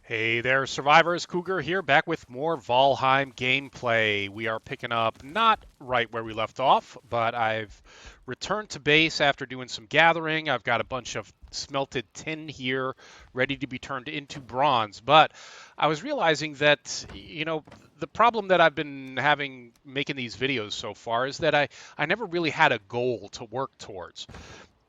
Hey there, survivors. Cougar here, back with more Valheim gameplay. We are picking up not right where we left off, but I've returned to base after doing some gathering. I've got a bunch of smelted tin here ready to be turned into bronze. But I was realizing that, the problem that I've been having making these videos so far is that I never really had a goal to work towards.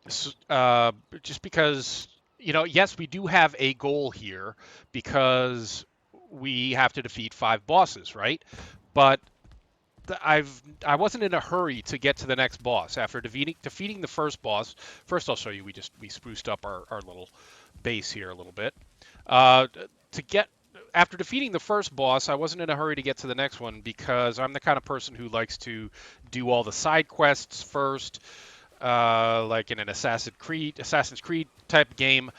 Just because, yes, we do have a goal here because we have to defeat 5 bosses, right? But I wasn't in a hurry to get to the next boss. After defeating the first boss, first I'll show you. We spruced up our little base here a little bit. Uh, to get After defeating the first boss, I wasn't in a hurry to get to the next one because I'm the kind of person who likes to do all the side quests first, like in an Assassin's Creed type game,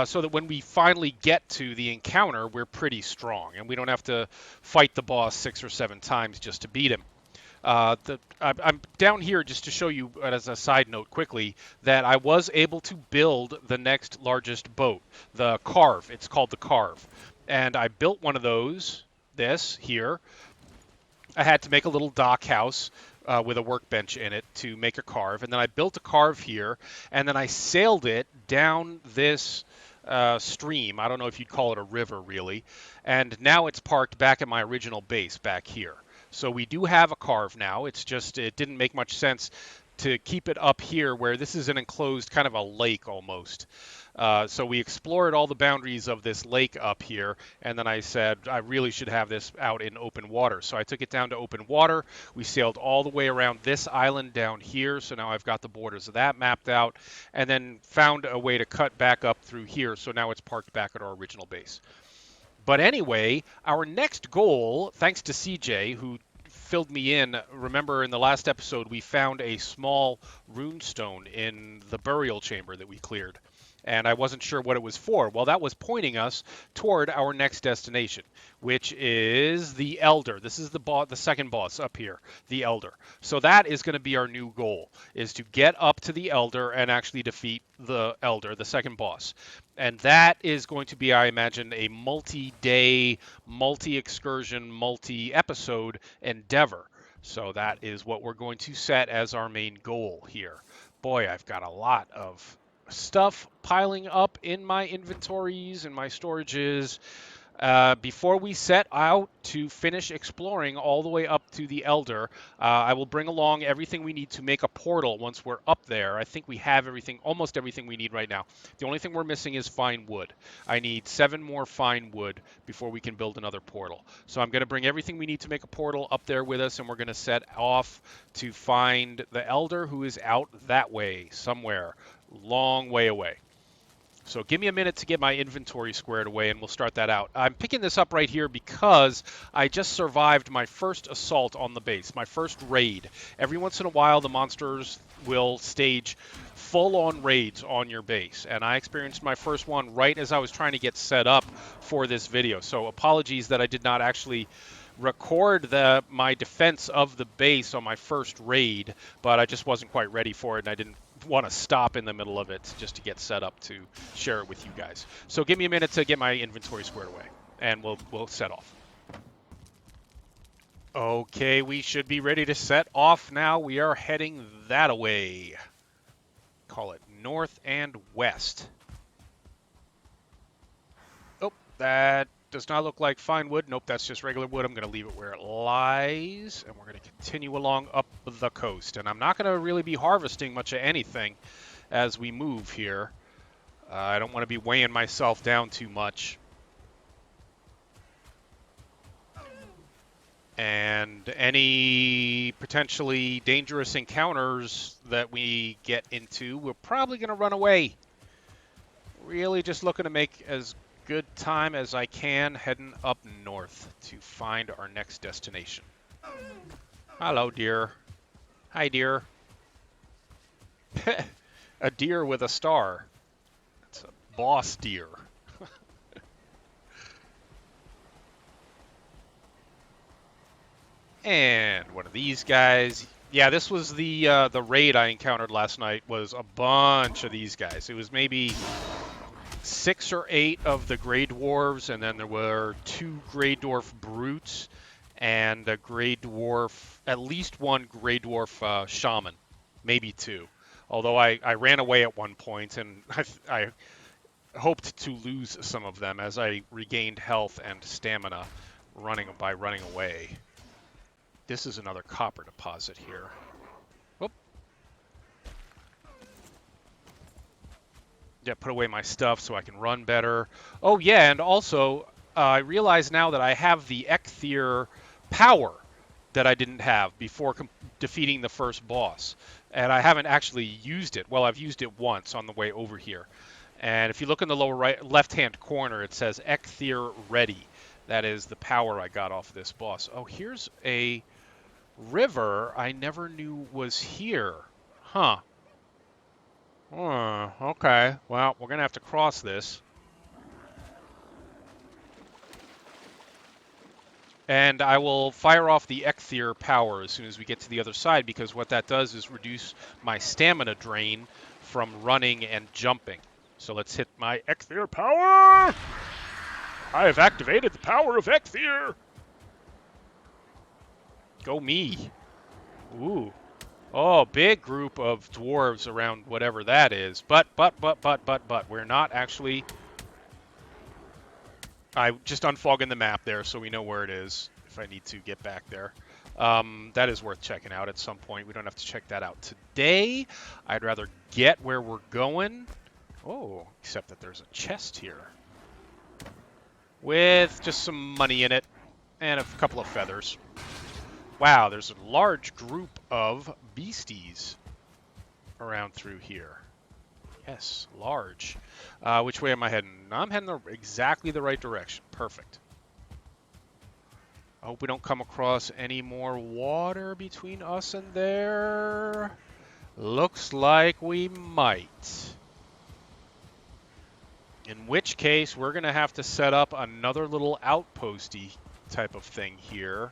so that when we finally get to the encounter, we're pretty strong and we don't have to fight the boss 6 or 7 times just to beat him. I'm down here just to show you, as a side note quickly, that I was able to build the next largest boat, the Carve. It's called the Carve. And I built one of those, this here. I had to make a little dock house with a workbench in it to make a carve, and then I built a carve here, and then I sailed it down this stream. I don't know if you'd call it a river, really, and now it's parked back at my original base back here. So we do have a carve now. It's just it didn't make much sense to keep it up here where this is an enclosed kind of a lake almost. So we explored all the boundaries of this lake up here, and then I said I really should have this out in open water. So I took it down to open water. We sailed all the way around this island down here, so now I've got the borders of that mapped out, and then found a way to cut back up through here, so now it's parked back at our original base. But anyway, our next goal, thanks to CJ, who filled me in. Remember, in the last episode, we found a small runestone in the burial chamber that we cleared, and I wasn't sure what it was for. Well, that was pointing us toward our next destination, which is the Elder. This is the second boss up here, the Elder. So that is going to be our new goal, is to get up to the Elder and actually defeat the Elder, the second boss. And that is going to be, I imagine, a multi-day, multi-excursion, multi-episode endeavor. So that is what we're going to set as our main goal here. Boy, I've got a lot of stuff piling up in my inventories and my storages. Before we set out to finish exploring all the way up to the Elder, I will bring along everything we need to make a portal once we're up there. I think we have everything, almost everything we need right now. The only thing we're missing is fine wood. I need 7 more fine wood before we can build another portal. So I'm going to bring everything we need to make a portal up there with us, and we're going to set off to find the Elder, who is out that way somewhere, long way away. So give me a minute to get my inventory squared away and we'll start that out. I'm picking this up right here because I just survived my first assault on the base, my first raid. Every once in a while the monsters will stage full-on raids on your base, and I experienced my first one right as I was trying to get set up for this video. So apologies that I did not actually record my defense of the base on my first raid, but I just wasn't quite ready for it, and I didn't want to stop in the middle of it just to get set up to share it with you guys. So give me a minute to get my inventory squared away, and we'll set off. Okay, we should be ready to set off now. We are heading that away. Call it north and west. Oh, that does not look like fine wood. Nope, that's just regular wood. I'm going to leave it where it lies, and we're going to continue along up the coast. And I'm not going to really be harvesting much of anything as we move here. I don't want to be weighing myself down too much. And any potentially dangerous encounters that we get into, we're probably going to run away. Really just looking to make as good time as I can heading up north to find our next destination. Hello, deer. Hi, deer. A deer with a star. It's a boss deer. And one of these guys. Yeah, this was the raid I encountered last night. Was a bunch of these guys. It was maybe 6 or 8 of the Grey Dwarves, and then there were 2 Grey Dwarf Brutes, and a Grey Dwarf, at least 1 Grey Dwarf Shaman, maybe 2. Although I ran away at one point, and I hoped to lose some of them as I regained health and stamina running away. This is another copper deposit here. Whoop. Yeah, put away my stuff so I can run better. Oh yeah, and also I realize now that I have the Ecthyr power that I didn't have before defeating the first boss. And I haven't actually used it. Well, I've used it once on the way over here. And if you look in the lower right, left-hand corner, it says Ecthyr Ready. That is the power I got off this boss. Oh, here's a river I never knew was here. Huh. Okay. Well, we're going to have to cross this. And I will fire off the Ecthyr power as soon as we get to the other side, because what that does is reduce my stamina drain from running and jumping. So let's hit my Ecthyr power! I have activated the power of Ecthyr! Go me. Ooh. Oh, big group of dwarves around whatever that is. But, we're not actually... I just unfogging the map there so we know where it is if I need to get back there. That is worth checking out at some point. We don't have to check that out today. I'd rather get where we're going. Oh, except that there's a chest here with just some money in it and a couple of feathers. Wow, there's a large group of beasties around through here. Yes, large. Which way am I heading? I'm heading exactly the right direction. Perfect. I hope we don't come across any more water between us and there. Looks like we might. In which case, we're going to have to set up another little outposty type of thing here.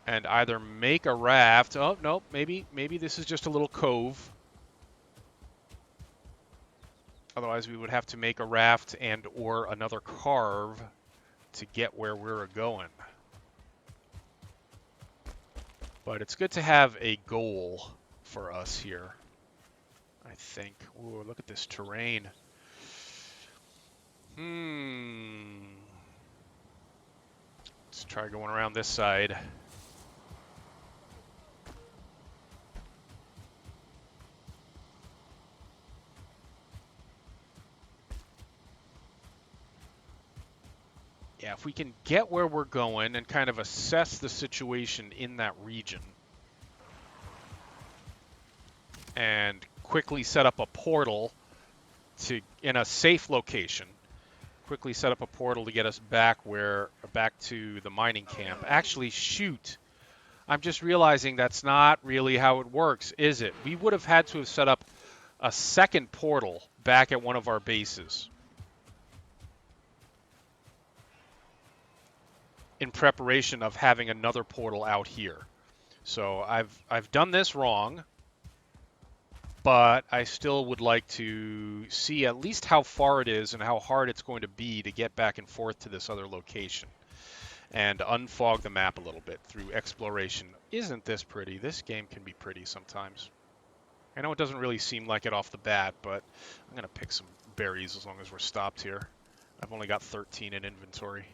And either make a raft. Oh, no, maybe this is just a little cove. Otherwise, we would have to make a raft and or another carve to get where we're going. But it's good to have a goal for us here, I think. Ooh, look at this terrain. Let's try going around this side. Yeah, if we can get where we're going and kind of assess the situation in that region and quickly set up a portal in a safe location, quickly set up a portal to get us back to the mining camp. Actually, shoot. I'm just realizing that's not really how it works, is it? We would have had to have set up a second portal back at one of our bases in preparation of having another portal out here. So I've done this wrong, but I still would like to see at least how far it is and how hard it's going to be to get back and forth to this other location and unfog the map a little bit through exploration. Isn't this pretty? This game can be pretty sometimes. I know it doesn't really seem like it off the bat, but I'm going to pick some berries as long as we're stopped here. I've only got 13 in inventory.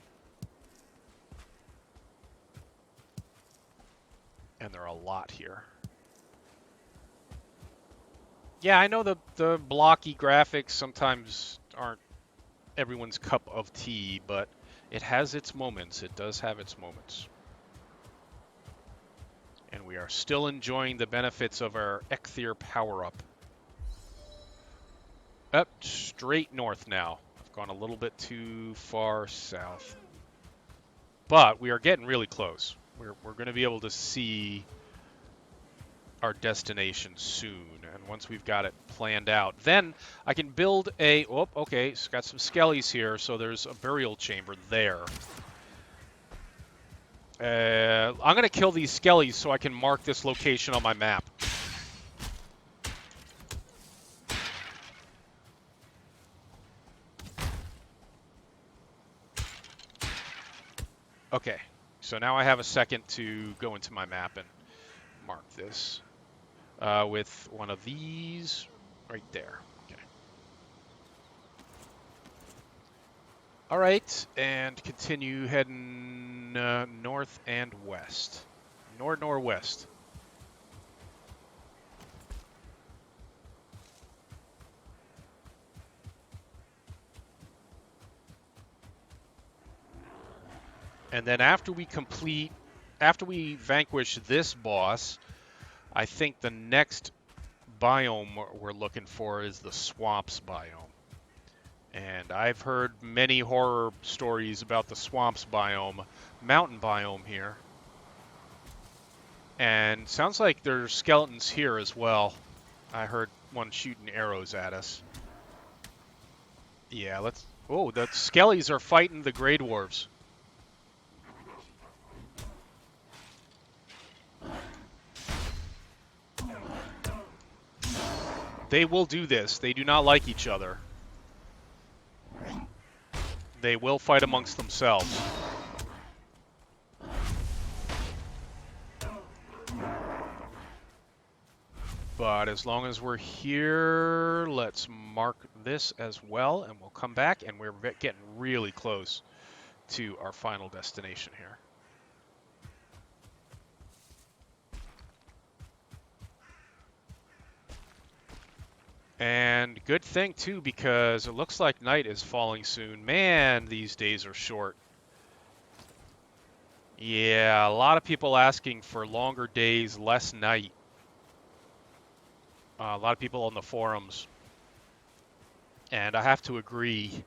And there are a lot here. Yeah, I know the blocky graphics sometimes aren't everyone's cup of tea, but it has its moments. It does have its moments. And we are still enjoying the benefits of our Ecthyr power-up. Up straight north now. I've gone a little bit too far south. But we are getting really close. We're going to be able to see our destination soon, and once we've got it planned out, then I can build a... Oh, okay, it's got some skellies here, so there's a burial chamber there. I'm going to kill these skellies so I can mark this location on my map. Okay, so now I have a second to go into my map and mark this with one of these right there. Okay. All right, and continue heading north and west. Northwest. And then after we vanquish this boss, I think the next biome we're looking for is the swamps biome. And I've heard many horror stories about the swamps biome, mountain biome here. And sounds like there's skeletons here as well. I heard one shooting arrows at us. Yeah, let's... Oh, the skellies are fighting the Grey Dwarves. They will do this. They do not like each other. They will fight amongst themselves. But as long as we're here, let's mark this as well, and we'll come back, and we're getting really close to our final destination here. And good thing, too, because it looks like night is falling soon. Man, these days are short. Yeah, a lot of people asking for longer days, less night. A lot of people on the forums. And I have to agree,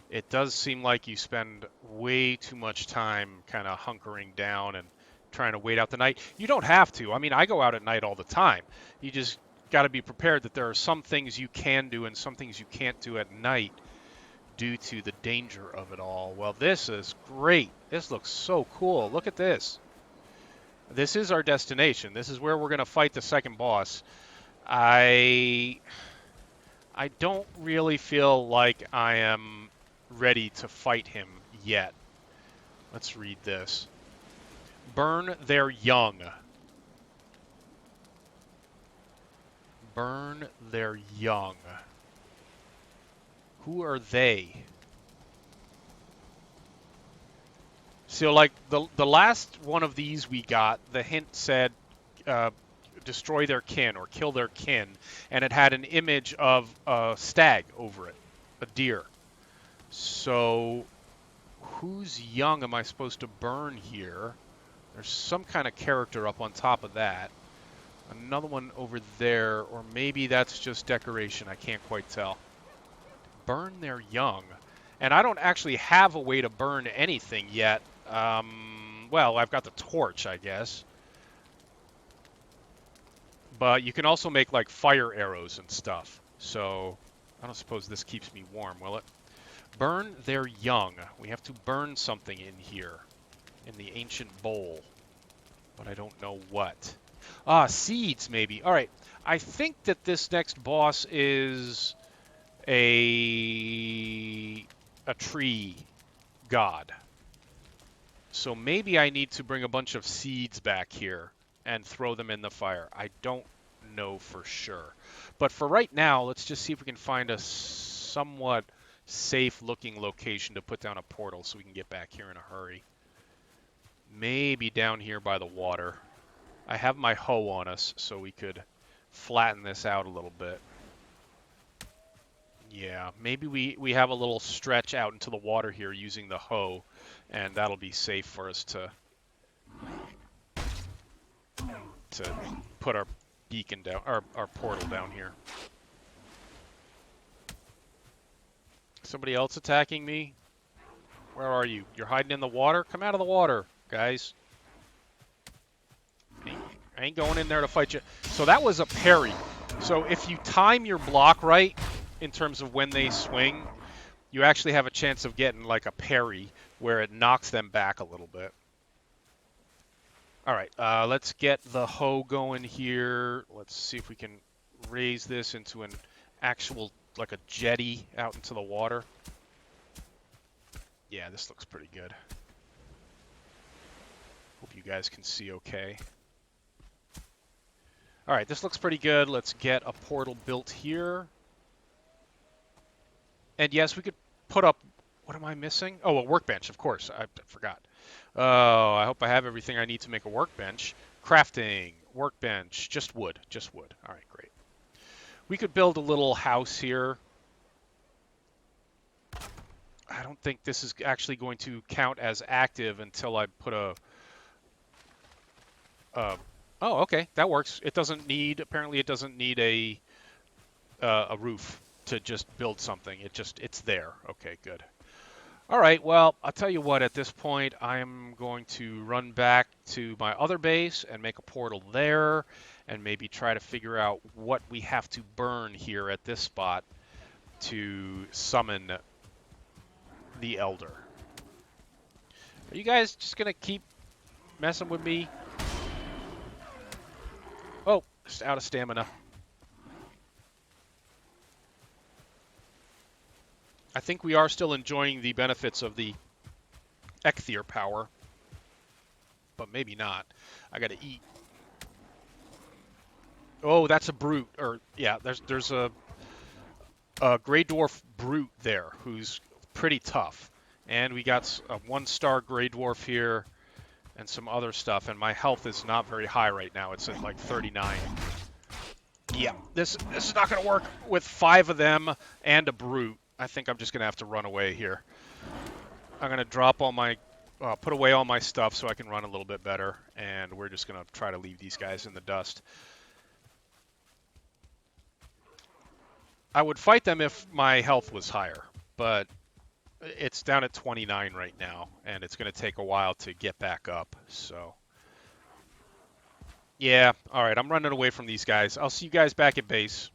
it does seem like you spend way too much time kind of hunkering down and trying to wait out the night. You don't have to. I mean, I go out at night all the time. You just got to be prepared that there are some things you can do and some things you can't do at night due to the danger of it all. Well, this is great. This looks so cool. Look at this. This is our destination. This is where we're going to fight the second boss. I don't really feel like I am ready to fight him yet. Let's read this. Burn their young. Burn their young. Who are they? So, like, the last one of these we got, the hint said destroy their kin or kill their kin, and it had an image of a stag over it, a deer. So, whose young am I supposed to burn here? There's some kind of character up on top of that. Another one over there, or maybe that's just decoration. I can't quite tell. Burn their young. And I don't actually have a way to burn anything yet. Well, I've got the torch, I guess. But you can also make, like, fire arrows and stuff. So, I don't suppose this keeps me warm, will it? Burn their young. We have to burn something in here. In the ancient bowl. But I don't know what. Ah, seeds, maybe. All right. I think that this next boss is a tree god. So maybe I need to bring a bunch of seeds back here and throw them in the fire. I don't know for sure. But for right now, let's just see if we can find a somewhat safe-looking location to put down a portal so we can get back here in a hurry. Maybe down here by the water. I have my hoe on us, so we could flatten this out a little bit. Yeah, maybe we have a little stretch out into the water here using the hoe, and that'll be safe for us to put our beacon down, our portal down here. Somebody else attacking me? Where are you? You're hiding in the water? Come out of the water, guys. I ain't going in there to fight you. So that was a parry. So if you time your block right, in terms of when they swing, you actually have a chance of getting like a parry where it knocks them back a little bit. All right, let's get the hoe going here. Let's see if we can raise this into an actual, like a jetty out into the water. Yeah, this looks pretty good. Hope you guys can see okay. All right, this looks pretty good. Let's get a portal built here. And yes, we could put up, what am I missing? Oh, a workbench, of course. I forgot. Oh, I hope I have everything I need to make a workbench. Crafting, workbench, just wood, just wood. All right, great. We could build a little house here. I don't think this is actually going to count as active until I put uh, oh, okay, that works. It doesn't need, apparently it doesn't need a roof to just build something. It's there. Okay, good. All right, well, I'll tell you what, at this point, I'm going to run back to my other base and make a portal there and maybe try to figure out what we have to burn here at this spot to summon the Elder. Are you guys just going to keep messing with me? Oh, just out of stamina. I think we are still enjoying the benefits of the Ecthier power, but maybe not. I got to eat. Oh, that's a brute. Or yeah, there's a Grey Dwarf brute there who's pretty tough. And we got a 1-star Grey Dwarf here and some other stuff. And my health is not very high right now. It's at like 39. Yeah, this is not going to work with 5 of them and a brute. I think I'm just going to have to run away here. I'm going to drop all my, put away all my stuff so I can run a little bit better. And we're just going to try to leave these guys in the dust. I would fight them if my health was higher, but it's down at 29 right now, and it's going to take a while to get back up. So, yeah, all right, I'm running away from these guys. I'll see you guys back at base.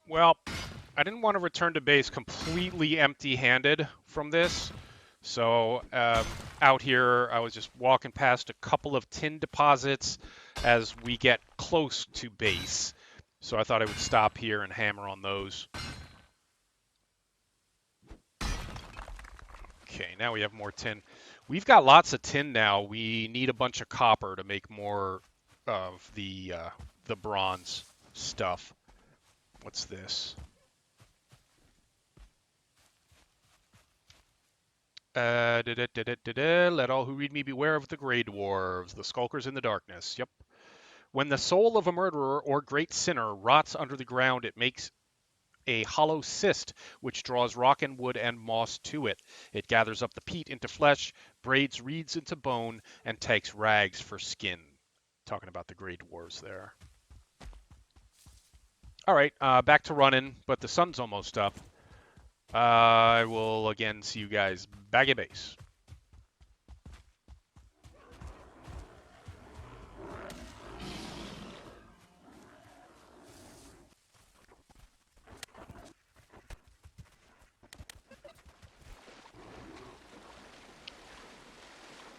Well, I didn't want to return to base completely empty-handed from this. So out here, I was just walking past a couple of tin deposits as we get close to base. So I thought I would stop here and hammer on those. Okay, now we have more tin. We've got lots of tin now. We need a bunch of copper to make more of the bronze stuff. What's this? Let all who read me beware of the Grey Dwarves, the skulkers in the darkness. Yep. When the soul of a murderer or great sinner rots under the ground, it makes a hollow cyst which draws rock and wood and moss to it. It gathers up the peat into flesh, braids reeds into bone, and takes rags for skin. Talking about the Grey Dwarves there. All right, back to running, but the sun's almost up. I will again see you guys back at base.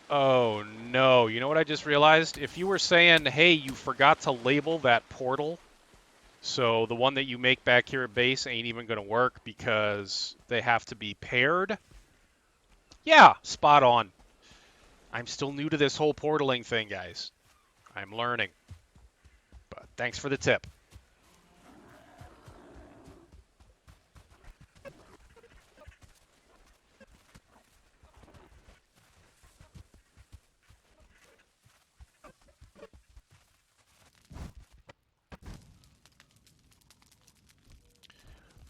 Oh no, you know what I just realized? If you were saying, hey, you forgot to label that portal, so the one that you make back here at base ain't even going to work because they have to be paired. Yeah, spot on. I'm still new to this whole portaling thing, guys. I'm learning. But thanks for the tip.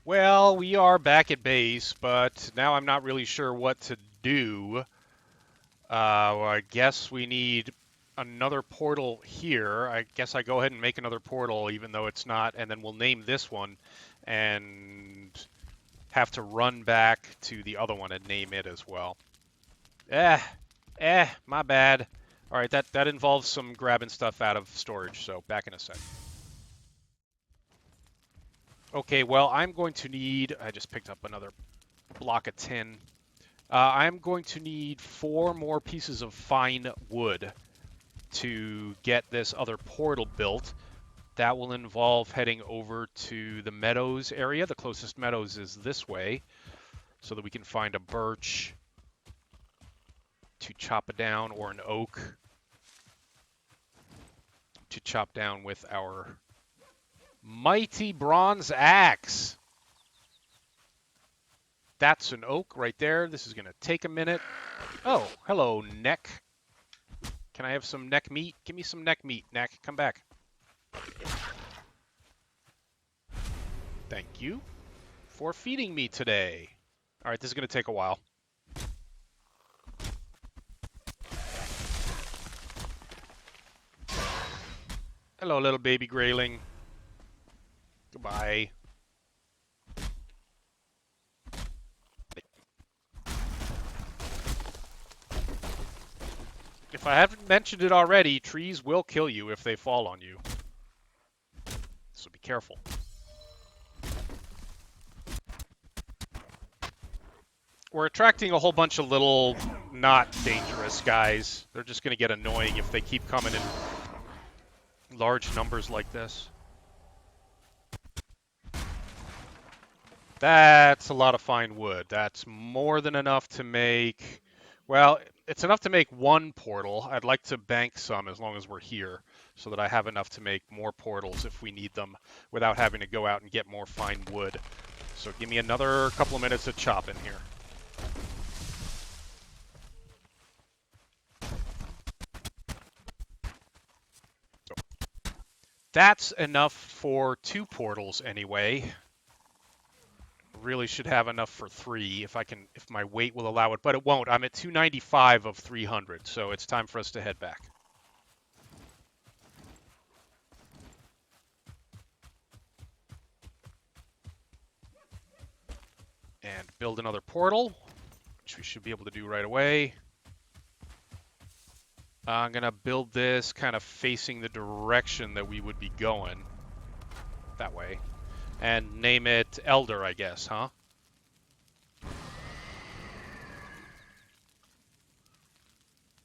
Well, we are back at base, but now I'm not really sure what to do. Well, I guess we need another portal here. I guess I go ahead and make another portal, even though it's not, and then we'll name this one and have to run back to the other one and name it as well. My bad. All right, that involves some grabbing stuff out of storage, so back in a sec. Okay, well, I'm going to need... I just picked up another block of tin. I'm going to need 4 more pieces of fine wood to get this other portal built. That will involve heading over to the meadows area. The closest meadows is this way, so that we can find a birch to chop it down, or an oak to chop down with our mighty bronze axe. That's an oak right there. This is going to take a minute. Oh, hello, neck. Can I have some neck meat? Give me some neck meat, neck. Come back. Thank you for feeding me today. All right, this is going to take a while. Hello, little baby grayling. Goodbye. If I haven't mentioned it already, trees will kill you if they fall on you. So be careful. We're attracting a whole bunch of little, not dangerous guys. They're just going to get annoying if they keep coming in large numbers like this. That's a lot of fine wood. That's more than enough to make... Well, it's enough to make 1 portal. I'd like to bank some as long as we're here, so that I have enough to make more portals if we need them without having to go out and get more fine wood. So give me another couple of minutes of chopping here. That's enough for 2 portals anyway. Really should have enough for 3 if my weight will allow it, but it won't. I'm at 295 of 300, so it's time for us to head back. And build another portal, which we should be able to do right away. I'm going to build this kind of facing the direction that we would be going. That way. And name it Elder, I guess, huh?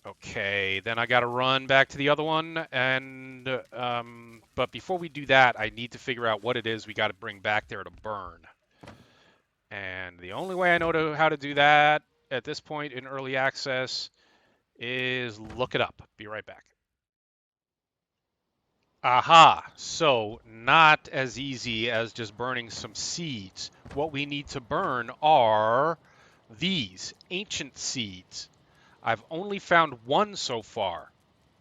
Okay, then I got to run back to the other one, and but before we do that, I need to figure out what it is we got to bring back there to burn. And the only way I know how to do that at this point in early access is look it up. Be right back. Aha, so not as easy as just burning some seeds. What we need to burn are these ancient seeds. I've only found 1 so far,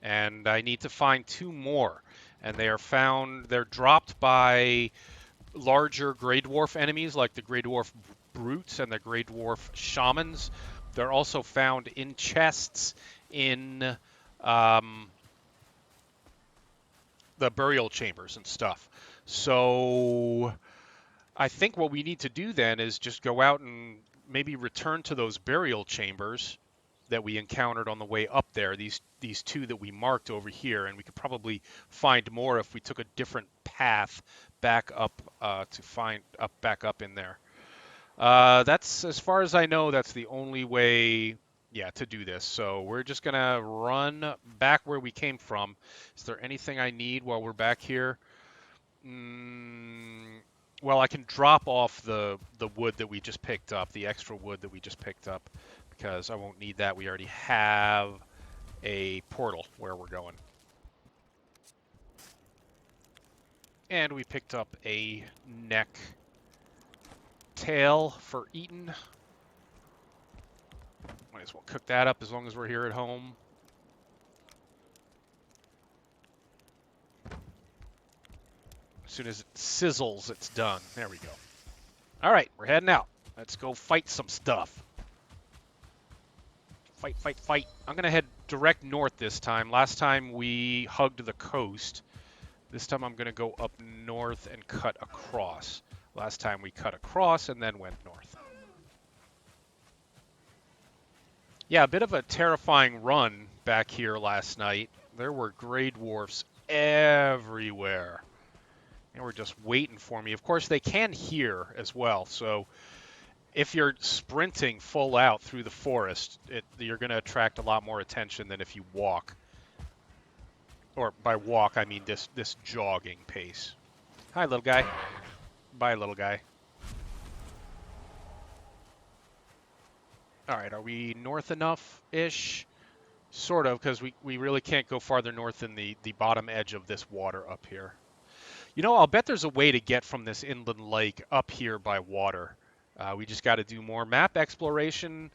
and I need to find 2 more. And they're dropped by larger Grey Dwarf enemies like the Grey Dwarf Brutes and the Grey Dwarf Shamans. They're also found in chests in the burial chambers and stuff. So I think what we need to do then is just go out and maybe return to those burial chambers that we encountered on the way up there, these 2 that we marked over here, and we could probably find more if we took a different path back up back up in there. That's, as far as I know, that's the only way, yeah, to do this. So we're just gonna run back where we came from. Is there anything I need while we're back here? Well, I can drop off the wood that we just picked up, the extra wood that we just picked up, because I won't need that. We already have a portal where we're going. And we picked up a neck tail for eating. Might as well cook that up as long as we're here at home. As soon as it sizzles, it's done. There we go. All right, we're heading out. Let's go fight some stuff. Fight, fight, fight. I'm going to head direct north this time. Last time we hugged the coast. This time I'm going to go up north and cut across. Last time we cut across and then went north. Yeah, a bit of a terrifying run back here last night. There were Grey Dwarfs everywhere. And we're just waiting for me. Of course, they can hear as well, so if you're sprinting full out through the forest, you're going to attract a lot more attention than if you walk. Or by walk, I mean this jogging pace. Hi, little guy. Bye, little guy. All right, are we north enough-ish? Sort of, because we really can't go farther north than the bottom edge of this water up here. You know, I'll bet there's a way to get from this inland lake up here by water. We just got to do more map exploration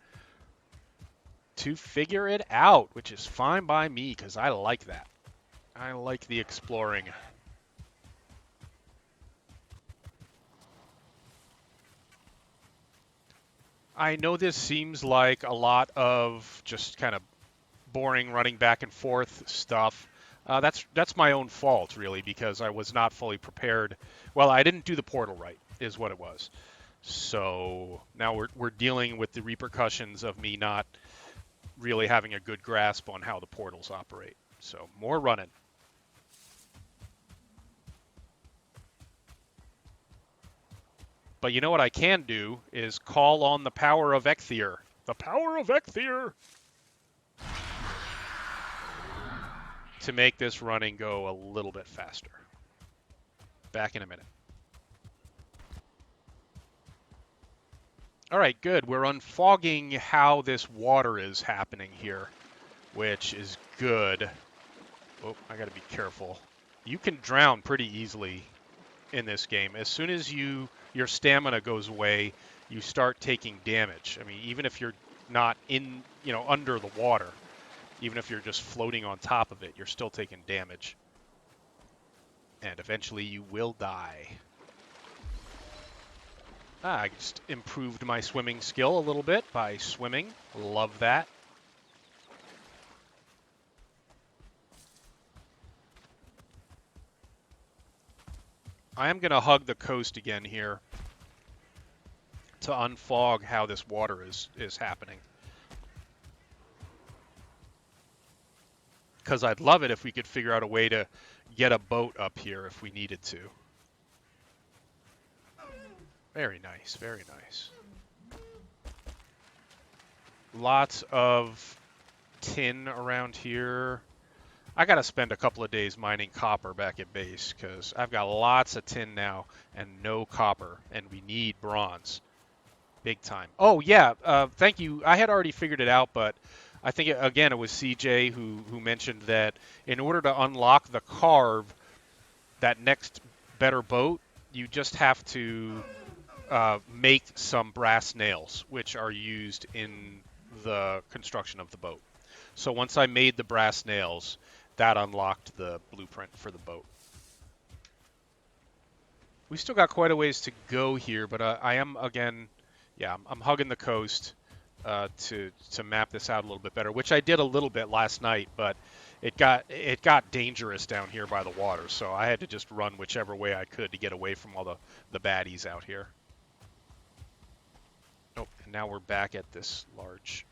to figure it out, which is fine by me, because I like that. I like the exploring. I know this seems like a lot of just kind of boring running back and forth stuff. That's my own fault, really, because I was not fully prepared. Well, I didn't do the portal right, is what it was. So now we're dealing with the repercussions of me not really having a good grasp on how the portals operate. So more running. But you know what I can do is call on the power of Ecthier. The power of Ecthier! To make this running go a little bit faster. Back in a minute. All right, good. We're unfogging how this water is happening here, which is good. Oh, I got to be careful. You can drown pretty easily in this game. As soon as your stamina goes away, you start taking damage. I mean, even if you're not in, under the water, even if you're just floating on top of it, you're still taking damage. And eventually you will die. I just improved my swimming skill a little bit by swimming. Love that. I am going to hug the coast again here to unfog how this water is happening. Because I'd love it if we could figure out a way to get a boat up here if we needed to. Very nice, very nice. Lots of tin around here. I got to spend a couple of days mining copper back at base because I've got lots of tin now and no copper, and we need bronze. Big time. Oh, yeah, thank you. I had already figured it out, but I think, again, it was CJ who mentioned that in order to unlock the carve, that next better boat, you just have to make some brass nails, which are used in the construction of the boat. So once I made the brass nails, that unlocked the blueprint for the boat. We still got quite a ways to go here, but I am, again, yeah, I'm hugging the coast to map this out a little bit better, which I did a little bit last night, but it got dangerous down here by the water, so I had to just run whichever way I could to get away from all the baddies out here. Oh, and now we're back at this large.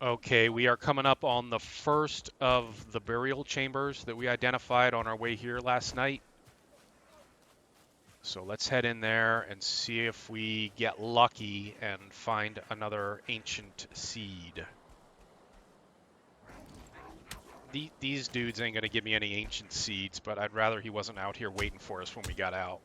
Okay, we are coming up on the first of the burial chambers that we identified on our way here last night. So let's head in there and see if we get lucky and find another ancient seed. These dudes ain't going to give me any ancient seeds, but I'd rather he wasn't out here waiting for us when we got out.